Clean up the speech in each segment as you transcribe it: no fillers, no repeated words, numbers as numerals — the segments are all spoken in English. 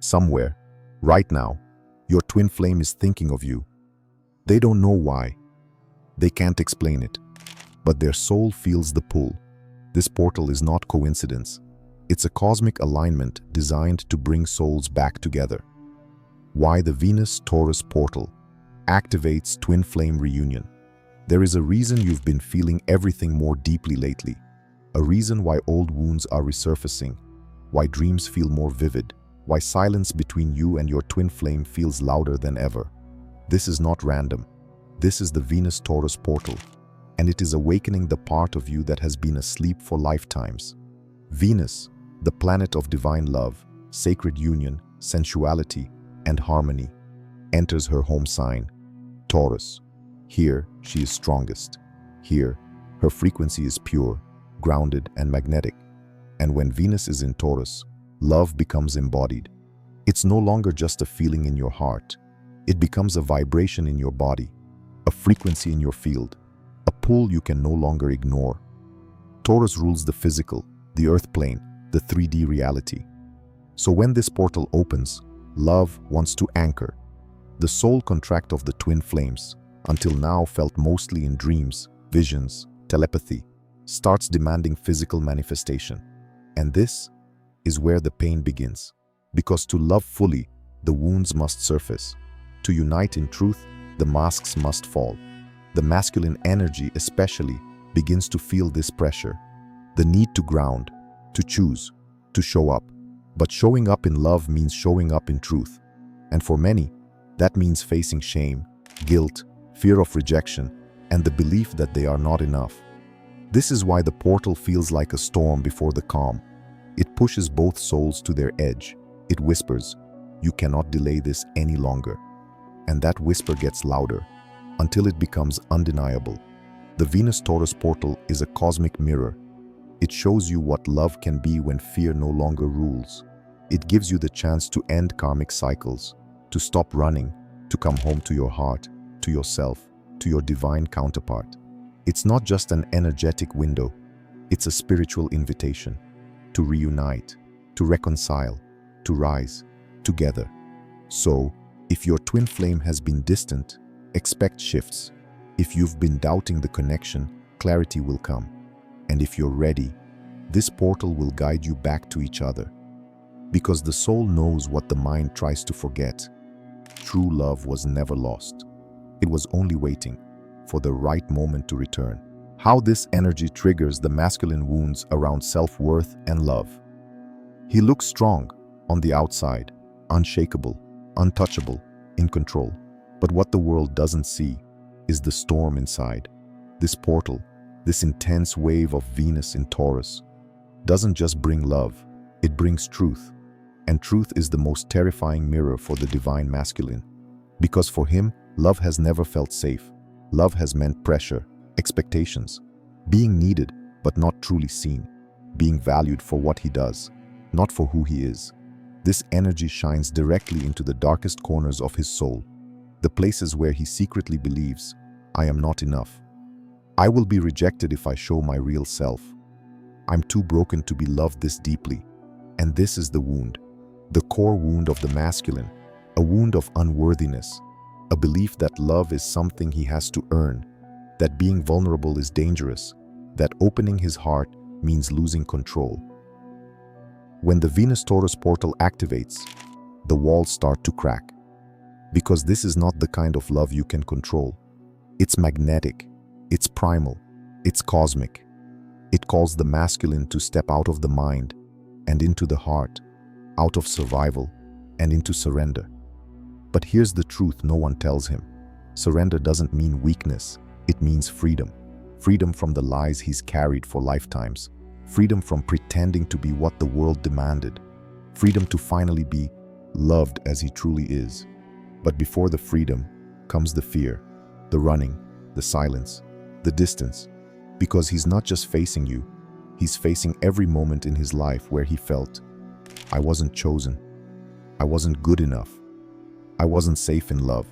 Somewhere, right now, your twin flame is thinking of you. They don't know why. They can't explain it. But their soul feels the pull. This portal is not coincidence. It's a cosmic alignment designed to bring souls back together. Why the Venus-Taurus portal activates twin flame reunion. There is a reason you've been feeling everything more deeply lately. A reason why old wounds are resurfacing. Why dreams feel more vivid. Why silence between you and your twin flame feels louder than ever. This is not random. This is the Venus-Taurus portal, and it is awakening the part of you that has been asleep for lifetimes. Venus, the planet of divine love, sacred union, sensuality, and harmony, enters her home sign, Taurus. Here, she is strongest. Here, her frequency is pure, grounded, and magnetic. And when Venus is in Taurus, love becomes embodied. It's no longer just a feeling in your heart. It becomes a vibration in your body, a frequency in your field, a pull you can no longer ignore. Taurus rules the physical, the earth plane, the 3D reality. So when this portal opens, love wants to anchor. The soul contract of the twin flames, until now felt mostly in dreams, visions, telepathy, starts demanding physical manifestation. And this is where the pain begins. Because to love fully, the wounds must surface. To unite in truth, the masks must fall. The masculine energy especially begins to feel this pressure. The need to ground, to choose, to show up. But showing up in love means showing up in truth. And for many, that means facing shame, guilt, fear of rejection, and the belief that they are not enough. This is why the portal feels like a storm before the calm. It pushes both souls to their edge. It whispers, "You cannot delay this any longer." And that whisper gets louder, until it becomes undeniable. The Venus-Taurus portal is a cosmic mirror. It shows you what love can be when fear no longer rules. It gives you the chance to end karmic cycles, to stop running, to come home to your heart, to yourself, to your divine counterpart. It's not just an energetic window, it's a spiritual invitation to reunite, to reconcile, to rise together. So, if your twin flame has been distant, expect shifts. If you've been doubting the connection, clarity will come. And if you're ready, this portal will guide you back to each other. Because the soul knows what the mind tries to forget. True love was never lost. It was only waiting for the right moment to return. How this energy triggers the masculine wounds around self-worth and love. He looks strong on the outside, unshakable, untouchable, in control. But what the world doesn't see is the storm inside. This portal, this intense wave of Venus in Taurus, doesn't just bring love, it brings truth. And truth is the most terrifying mirror for the divine masculine. Because for him, love has never felt safe. Love has meant pressure, expectations, being needed but not truly seen, being valued for what he does, not for who he is. This energy shines directly into the darkest corners of his soul, the places where he secretly believes, "I am not enough. I will be rejected if I show my real self. I'm too broken to be loved this deeply." And this is the wound, the core wound of the masculine, a wound of unworthiness, a belief that love is something he has to earn, that being vulnerable is dangerous, that opening his heart means losing control. When the Venus-Taurus portal activates, the walls start to crack. Because this is not the kind of love you can control. It's magnetic, it's primal, it's cosmic. It calls the masculine to step out of the mind and into the heart, out of survival and into surrender. But here's the truth no one tells him. Surrender doesn't mean weakness, it means freedom. Freedom from the lies he's carried for lifetimes. Freedom from pretending to be what the world demanded. Freedom to finally be loved as he truly is. But before the freedom comes the fear, the running, the silence, the distance. Because he's not just facing you, he's facing every moment in his life where he felt, "I wasn't chosen. I wasn't good enough. I wasn't safe in love."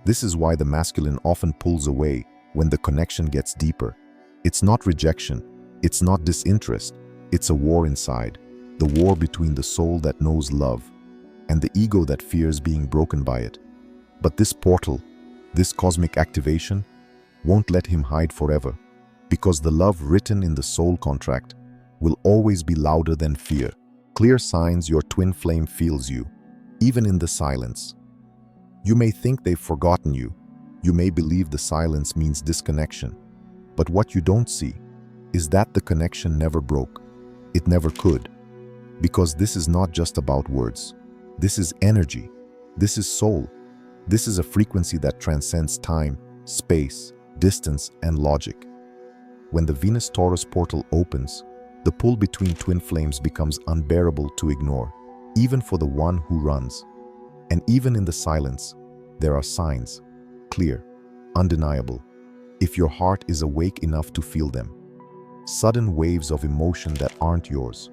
This is why the masculine often pulls away when the connection gets deeper. It's not rejection, it's not disinterest, it's a war inside, the war between the soul that knows love and the ego that fears being broken by it. But this portal, this cosmic activation, won't let him hide forever, because the love written in the soul contract will always be louder than fear. Clear signs your twin flame feels you, even in the silence. You may think they've forgotten you. You may believe the silence means disconnection. But what you don't see is that the connection never broke. It never could. Because this is not just about words. This is energy. This is soul. This is a frequency that transcends time, space, distance, and logic. When the Venus-Taurus portal opens, the pull between twin flames becomes unbearable to ignore, even for the one who runs. And even in the silence, there are signs, clear, undeniable, if your heart is awake enough to feel them. Sudden waves of emotion that aren't yours.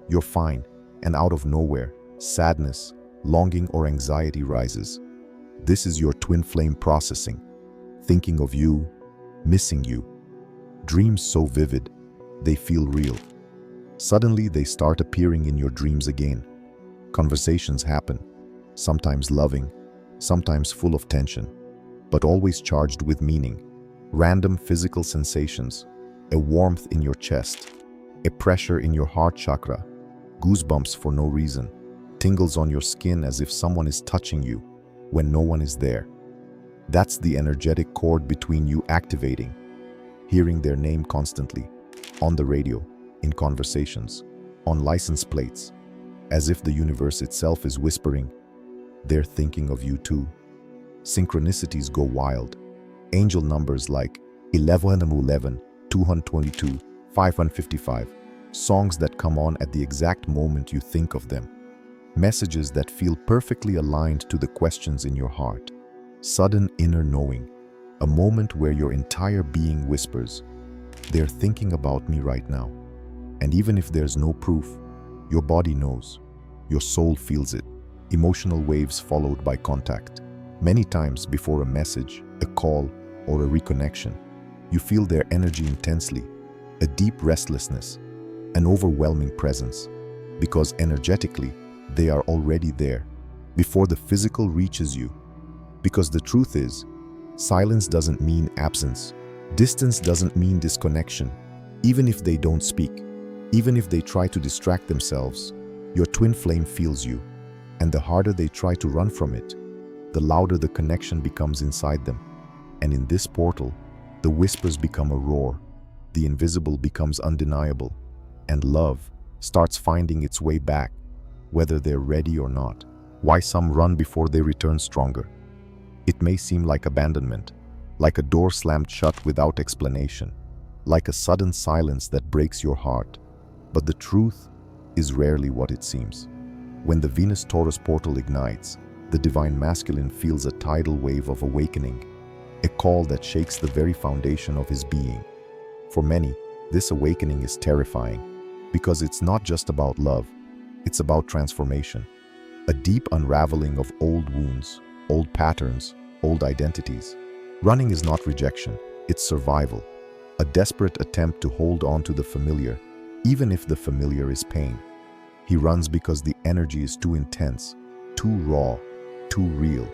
You're fine, and out of nowhere, sadness, longing, or anxiety rises. This is your twin flame processing, thinking of you, missing you. Dreams so vivid, they feel real. Suddenly, they start appearing in your dreams again. Conversations happen, sometimes loving, sometimes full of tension, but always charged with meaning. Random physical sensations, a warmth in your chest, a pressure in your heart chakra, goosebumps for no reason, tingles on your skin as if someone is touching you when no one is there. That's the energetic cord between you activating, hearing their name constantly, on the radio, in conversations, on license plates, as if the universe itself is whispering, they're thinking of you too. Synchronicities go wild. Angel numbers like 1111, 222, 555, songs that come on at the exact moment you think of them. Messages that feel perfectly aligned to the questions in your heart. Sudden inner knowing, a moment where your entire being whispers, they're thinking about me right now. And even if there's no proof, your body knows. Your soul feels it. Emotional waves followed by contact. Many times before a message, a call, or a reconnection, you feel their energy intensely, a deep restlessness, an overwhelming presence, because energetically, they are already there, before the physical reaches you. Because the truth is, silence doesn't mean absence. Distance doesn't mean disconnection. Even if they don't speak, even if they try to distract themselves, your twin flame feels you. And the harder they try to run from it, the louder the connection becomes inside them. And in this portal, the whispers become a roar, the invisible becomes undeniable, and love starts finding its way back, whether they're ready or not. Why some run before they return stronger? It may seem like abandonment, like a door slammed shut without explanation, like a sudden silence that breaks your heart. But the truth is rarely what it seems. When the Venus-Taurus portal ignites, the divine masculine feels a tidal wave of awakening, a call that shakes the very foundation of his being. For many, this awakening is terrifying, because it's not just about love, it's about transformation. A deep unraveling of old wounds, old patterns, old identities. Running is not rejection, it's survival. A desperate attempt to hold on to the familiar, even if the familiar is pain. He runs because the energy is too intense, too raw, too real.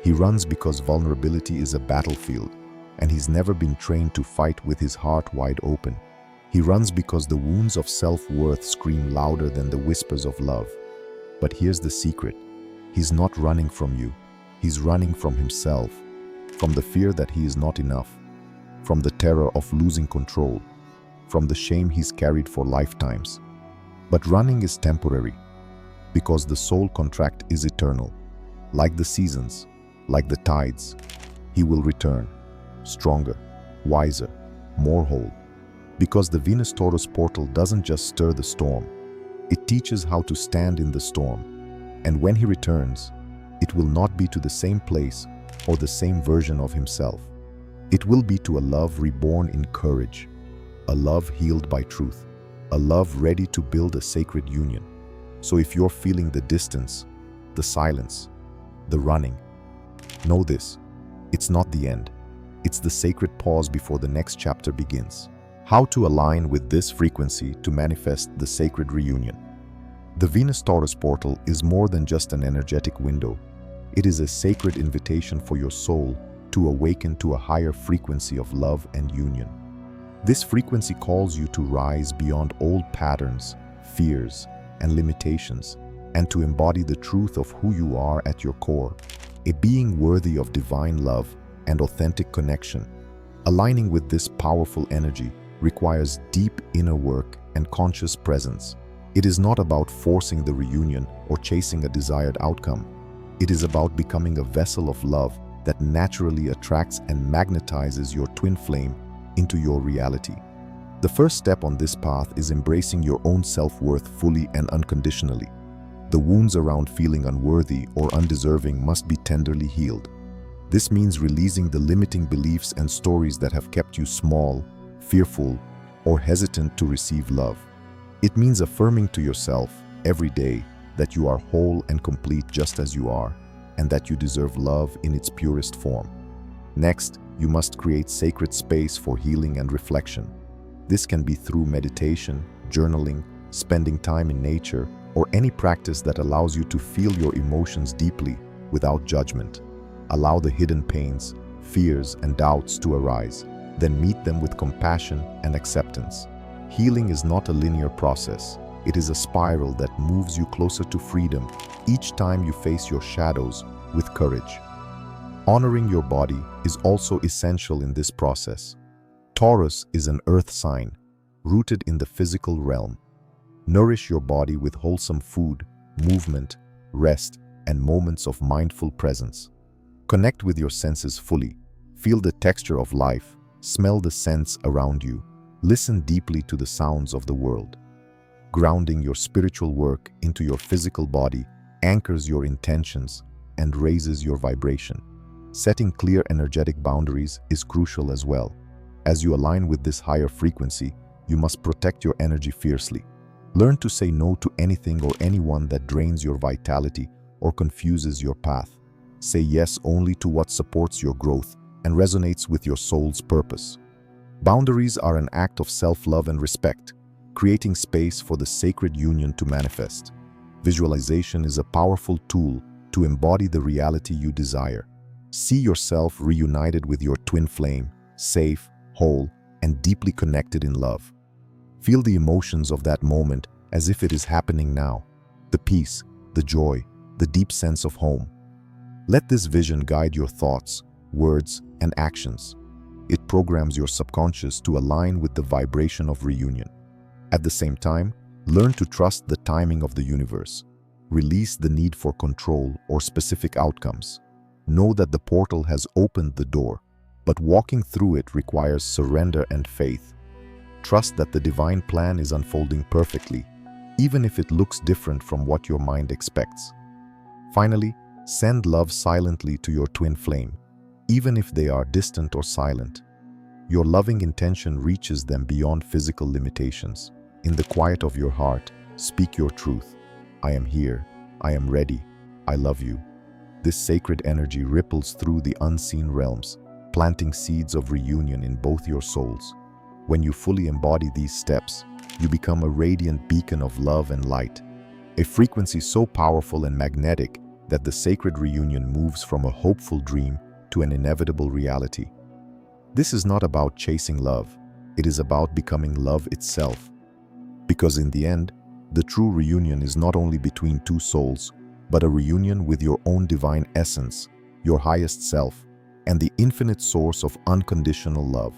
He runs because vulnerability is a battlefield, and he's never been trained to fight with his heart wide open. He runs because the wounds of self-worth scream louder than the whispers of love. But here's the secret. He's not running from you. He's running from himself, from the fear that he is not enough, from the terror of losing control, from the shame he's carried for lifetimes. But running is temporary, because the soul contract is eternal. Like the seasons, like the tides, he will return, stronger, wiser, more whole. Because the Venus-Taurus portal doesn't just stir the storm, it teaches how to stand in the storm. And when he returns, it will not be to the same place or the same version of himself. It will be to a love reborn in courage, a love healed by truth, a love ready to build a sacred union. So if you're feeling the distance, the silence, the running, know this, it's not the end. It's the sacred pause before the next chapter begins. How to align with this frequency to manifest the sacred reunion. The Venus-Taurus portal is more than just an energetic window. It is a sacred invitation for your soul to awaken to a higher frequency of love and union. This frequency calls you to rise beyond old patterns, fears, and limitations, and to embody the truth of who you are at your core, a being worthy of divine love and authentic connection. Aligning with this powerful energy requires deep inner work and conscious presence. It is not about forcing the reunion or chasing a desired outcome. It is about becoming a vessel of love that naturally attracts and magnetizes your twin flame into your reality. The first step on this path is embracing your own self-worth fully and unconditionally. The wounds around feeling unworthy or undeserving must be tenderly healed. This means releasing the limiting beliefs and stories that have kept you small, fearful, or hesitant to receive love. It means affirming to yourself every day that you are whole and complete just as you are, and that you deserve love in its purest form. Next, you must create sacred space for healing and reflection. This can be through meditation, journaling, spending time in nature, or any practice that allows you to feel your emotions deeply without judgment. Allow the hidden pains, fears, and doubts to arise, then meet them with compassion and acceptance. Healing is not a linear process. It is a spiral that moves you closer to freedom each time you face your shadows with courage. Honoring your body is also essential in this process. Taurus is an earth sign, rooted in the physical realm. Nourish your body with wholesome food, movement, rest, and moments of mindful presence. Connect with your senses fully. Feel the texture of life, smell the scents around you, listen deeply to the sounds of the world. Grounding your spiritual work into your physical body anchors your intentions and raises your vibration. Setting clear energetic boundaries is crucial as well. As you align with this higher frequency, you must protect your energy fiercely. Learn to say no to anything or anyone that drains your vitality or confuses your path. Say yes only to what supports your growth and resonates with your soul's purpose. Boundaries are an act of self-love and respect, creating space for the sacred union to manifest. Visualization is a powerful tool to embody the reality you desire. See yourself reunited with your twin flame, safe, whole, and deeply connected in love. Feel the emotions of that moment as if it is happening now. The peace, the joy, the deep sense of home. Let this vision guide your thoughts, words, and actions. It programs your subconscious to align with the vibration of reunion. At the same time, learn to trust the timing of the universe. Release the need for control or specific outcomes. Know that the portal has opened the door, but walking through it requires surrender and faith. Trust that the divine plan is unfolding perfectly, even if it looks different from what your mind expects. Finally, send love silently to your twin flame, even if they are distant or silent. Your loving intention reaches them beyond physical limitations. In the quiet of your heart, speak your truth. I am here. I am ready. I love you. This sacred energy ripples through the unseen realms, planting seeds of reunion in both your souls. When you fully embody these steps, you become a radiant beacon of love and light, a frequency so powerful and magnetic that the sacred reunion moves from a hopeful dream to an inevitable reality. This is not about chasing love, it is about becoming love itself. Because in the end, the true reunion is not only between two souls, but a reunion with your own divine essence, your highest self, and the infinite source of unconditional love.